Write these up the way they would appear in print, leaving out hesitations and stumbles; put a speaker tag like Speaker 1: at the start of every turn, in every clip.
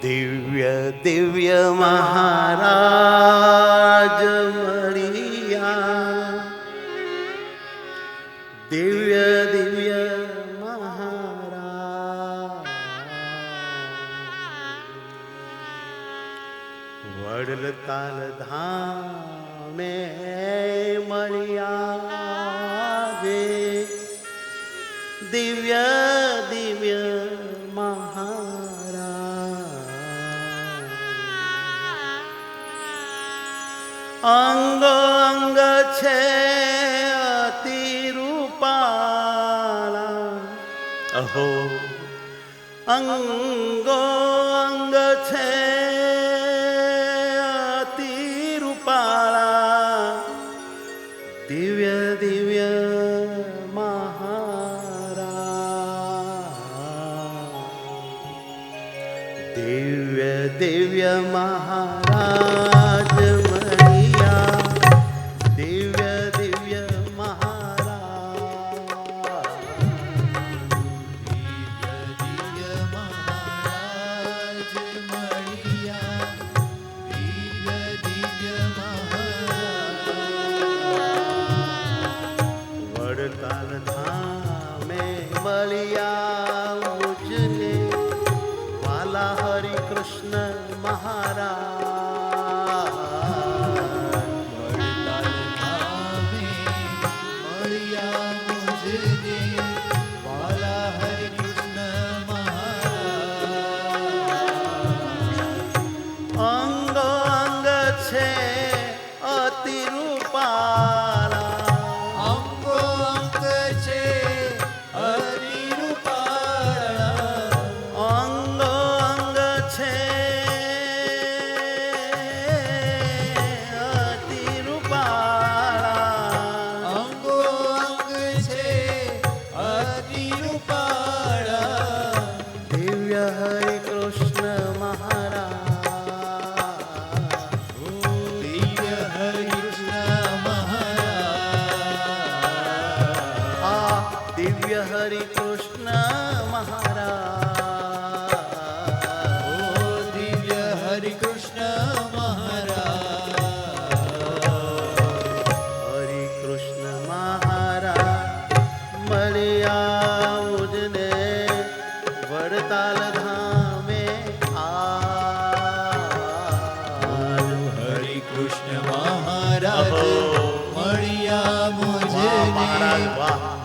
Speaker 1: દિવ્ય દિવ્ય મહારાજ મળ્યા, દિવ્ય દિવ્ય મહારાજ. વડતાલ ધામે મળ્યા જે દિવ્ય દિવ્ય અંગ અંગ છે અતિ રૂપાળા, અહો અંગો અંગ છે અતિ રૂપાળા, દિવ્ય દિવ્ય મહારાજ, દિવ્ય દિવ્ય મહારાજ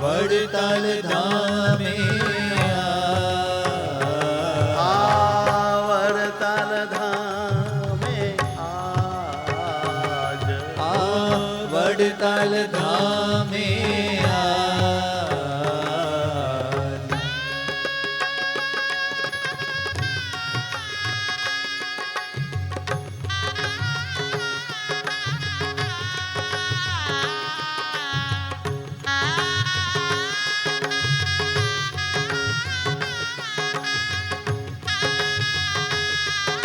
Speaker 2: વડતાલ ધામે
Speaker 1: વડતાલ ધામે આજ,
Speaker 2: વડતાલ ધામે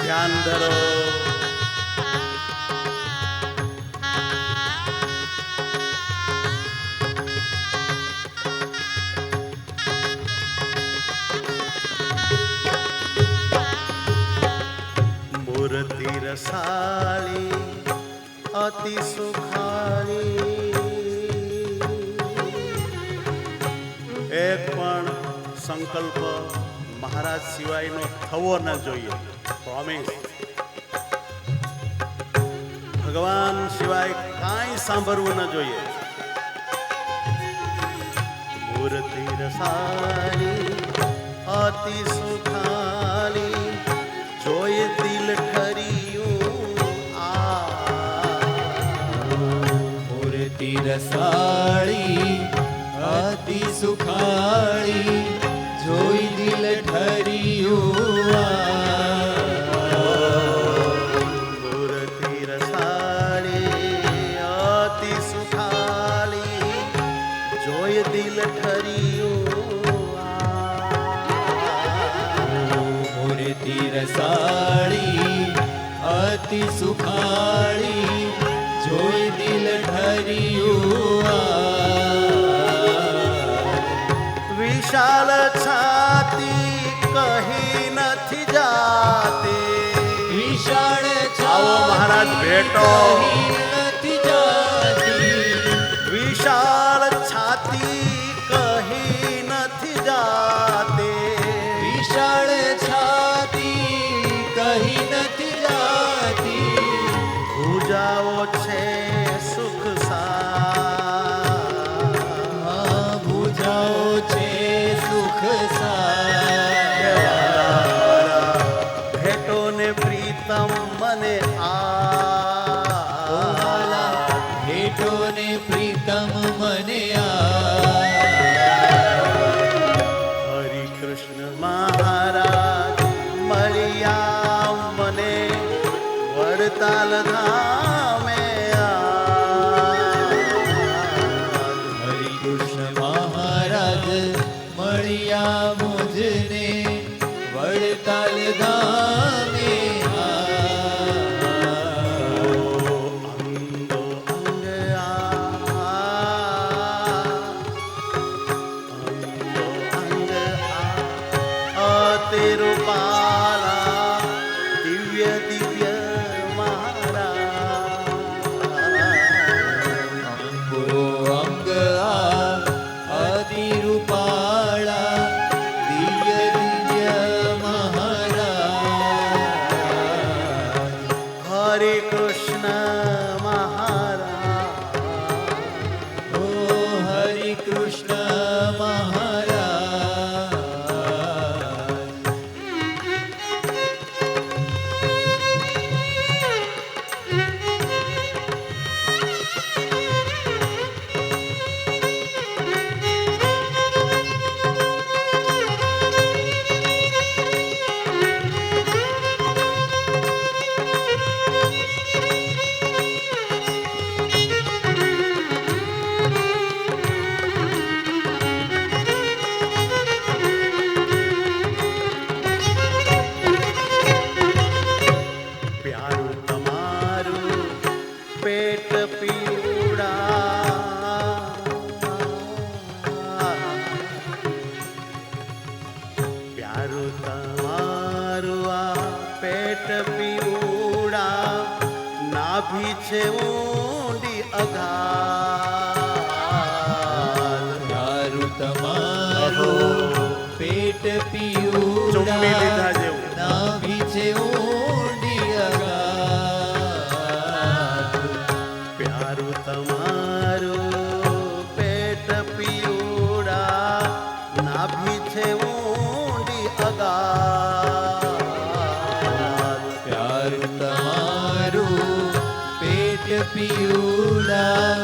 Speaker 1: ધ્યાન ધરો. મૂર્તિ રસાળી અતિ સુખાળી, એક પણ સંકલ્પ મહારાજ સિવાયનો થવો ન જોઈએ. પ્રોમિસ. ભગવાન સિવાય કાંઈ સાંભળવું ન જોઈએ. મૂર્તિ રસાળી અતિ સુખાળી, જોઈ દિલ ઠર્યું
Speaker 2: મૂર્તિ રસાળી અતિ સુખાળી, જોઈ દિલ ઠર્યું રસાળી અતિ સુખાળી, જોઈ દિલ ઠર્યું
Speaker 1: વિશાળ છાતી કહી નથી જાતે, મહારાજ ભેટો
Speaker 2: કહી નથી જાતી.
Speaker 1: વિશાળ છાતી કહી નથી જાતે
Speaker 2: વિશાળ છાતી કહી નથી જાતી.
Speaker 1: ભુજાઓ છે સુખ
Speaker 2: ભુજાઓ છે સુખ
Speaker 1: ભેટો ને પ્રીતમ મને
Speaker 2: ભેટો ને પ્રીતમ મને
Speaker 1: હરિ કૃષ્ણ મહારાજ મળ્યા મને વડતાલ ધામે
Speaker 2: હરિ કૃષ્ણ મહારાજ મળ્યા મુજને વડતાલ ધામે.
Speaker 1: તિરુપાલા દિવ્ય દિવ્ય મહારાજ
Speaker 2: અંગો અંગ અતિરૂપાળા દિવ્ય દિવ્ય મહારાજ.
Speaker 1: હરે કૃષ્ણ મહારાજ
Speaker 2: ઓ હરિ કૃષ્ણ મહારાજ.
Speaker 1: પ્યારું તમારું પેટ પીવડા પ્યારું તમારું આ પેટ પીવડા નાભી છે ઊંડી અગાધ
Speaker 2: તારું તમારું પેટ પીયું
Speaker 1: ચુંબી લીધા જેવું.
Speaker 2: નાભી છે ઊંડી અગાધ.
Speaker 1: પ્યારું તમારું પેટ પીવડા નાભી છે ઊંડી અગાધ
Speaker 2: પ્યારું તમારું પેટ પીયુડા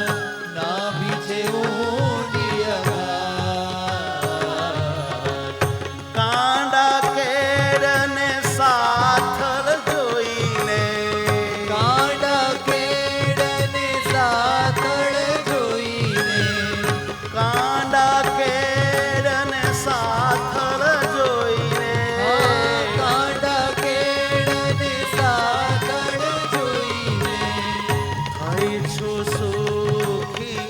Speaker 2: નાભી છે ઊંડી અગાધ.
Speaker 1: કાંડા કેળને સાથળ જોઈને
Speaker 2: કાંડા કેળને સાથળ જોઈને
Speaker 1: કાંડા કેળને સાથળ જોઈને
Speaker 2: કાંડા કેળને સાથળ જોઈને
Speaker 1: થઈ છું સુખી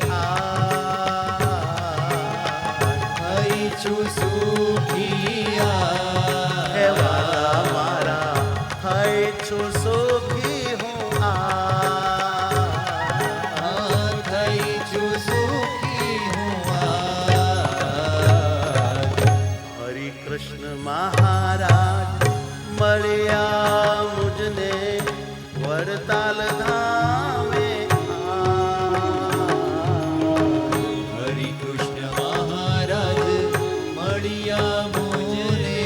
Speaker 2: થઈ છું સુખી
Speaker 1: હે વાલા મારા થઈ છું સુખી હું
Speaker 2: થઈ છું સુખી હું
Speaker 1: હરિ કૃષ્ણ મહારાજ મળ્યા મુજને વડતાલ ધામે
Speaker 2: હરિ કૃષ્ણ મહારાજ મળ્યા મુજને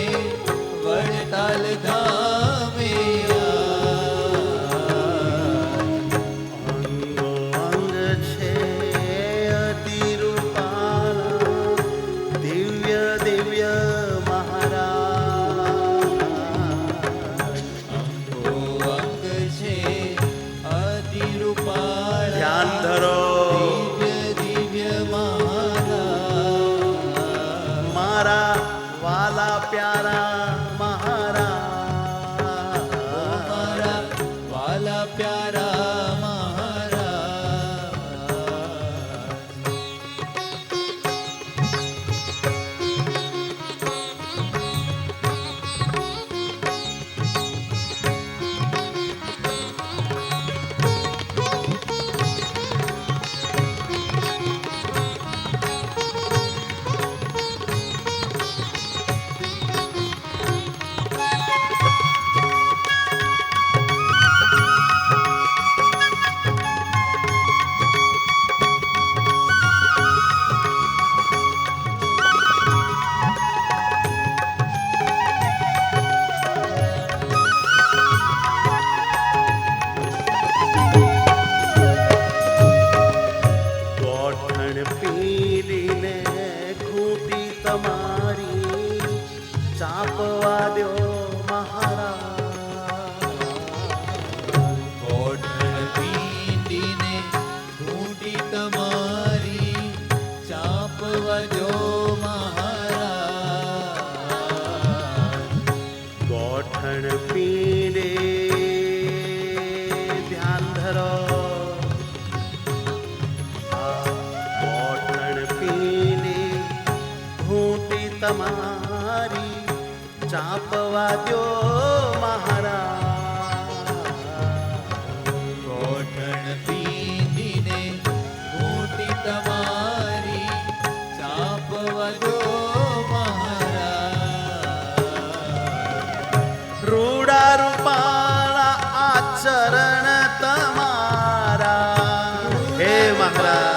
Speaker 2: વડતાલ ધામે.
Speaker 1: અંગો અંગ છે અતિરૂપાલા દિવ્ય દિવ્ય મહારાજ
Speaker 2: અંગો અંગ છે અતિરૂપાળા
Speaker 1: ધ્યાન ધરો
Speaker 2: દિવ્ય દિવ્ય મહારાજ.
Speaker 1: મારા વાલા પ્યારા મહારાજ
Speaker 2: મારા વાલા પ્યારા મહારાજ.
Speaker 1: તમારી ચાપવા દ્યો મહારાજ.
Speaker 2: કોટણ પીધીને મોટી તમારી ચાપવા દો મહારાજ.
Speaker 1: રૂડા રૂપાળા આચરણ તમારા હે મહારાજ.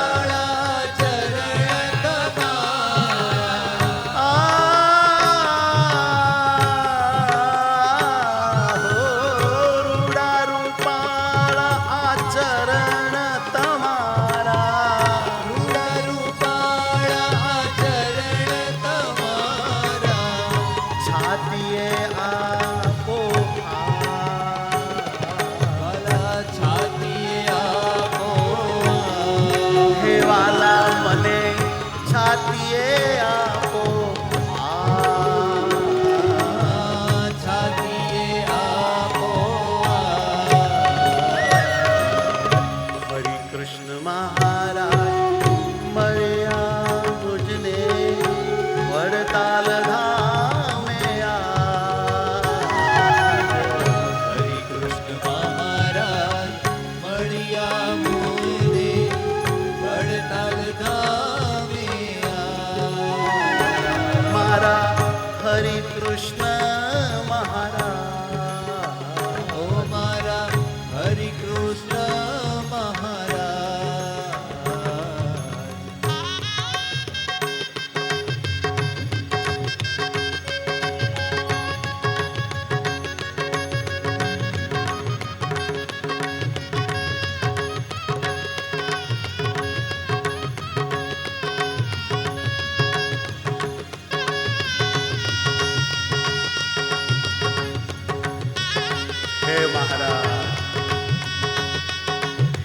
Speaker 1: હે મહારાજ,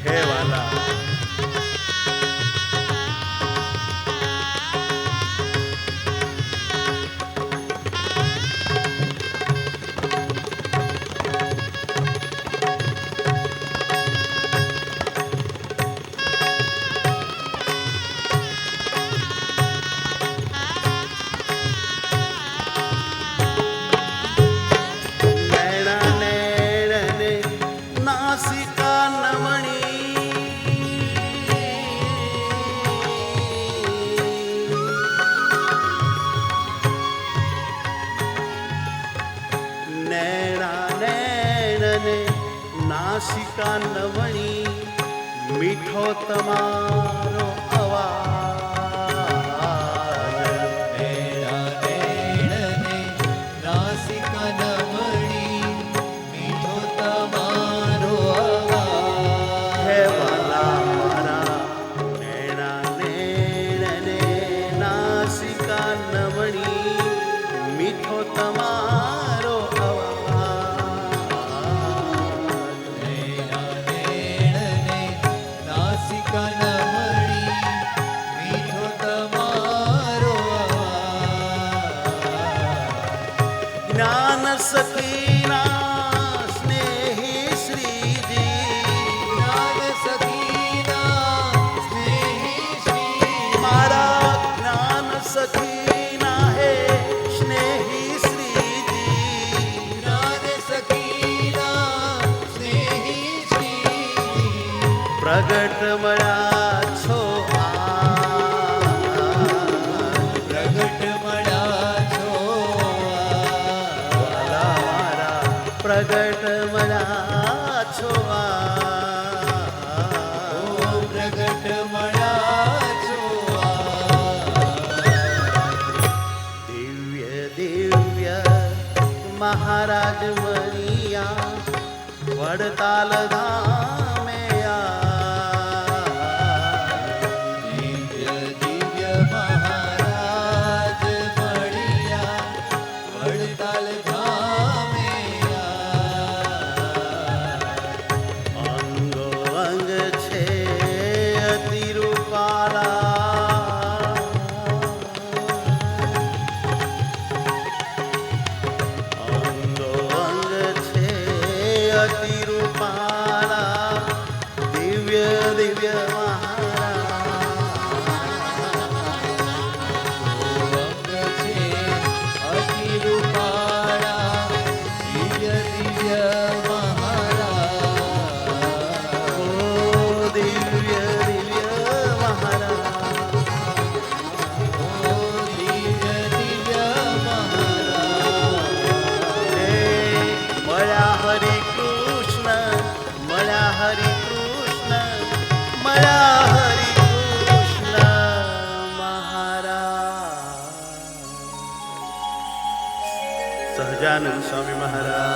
Speaker 1: હે વાલા, નાસિકા નવણી મીઠો તમારો અવાજ.
Speaker 2: નાસિકા નવણી મીઠો તમારો અવાજ.
Speaker 1: હે વાલા મારા નૈણા નૈણને નાસિકા નવણી મીઠો તમારો સખીના સ્નેહી શ્રીજી.
Speaker 2: જ્ઞાન સખીના સ્નેહી શ્રી.
Speaker 1: મારા જ્ઞાન સખીના હે સ્નેહી શ્રીજી.
Speaker 2: જ્ઞાન સખીના સ્નેહી શ્રી.
Speaker 1: પ્રગટ મળ્યા છો
Speaker 2: પ્રગટ મળ્યા છો
Speaker 1: પ્રગટ મળ્યા છો
Speaker 2: પ્રગટ મળ્યા છો.
Speaker 1: દિવ્ય દિવ્ય મહારાજ મણિયા વડતાલ ધામે
Speaker 2: દિવ્ય દિવ્ય મહારાજ મળ્યા વડતાલ ધામે.
Speaker 1: અંગો અંગ છે અતિ રૂપાલા. અંગો અંગ છે અતિ રૂપાલા. સહજાનંદ સ્વામી મહારાજ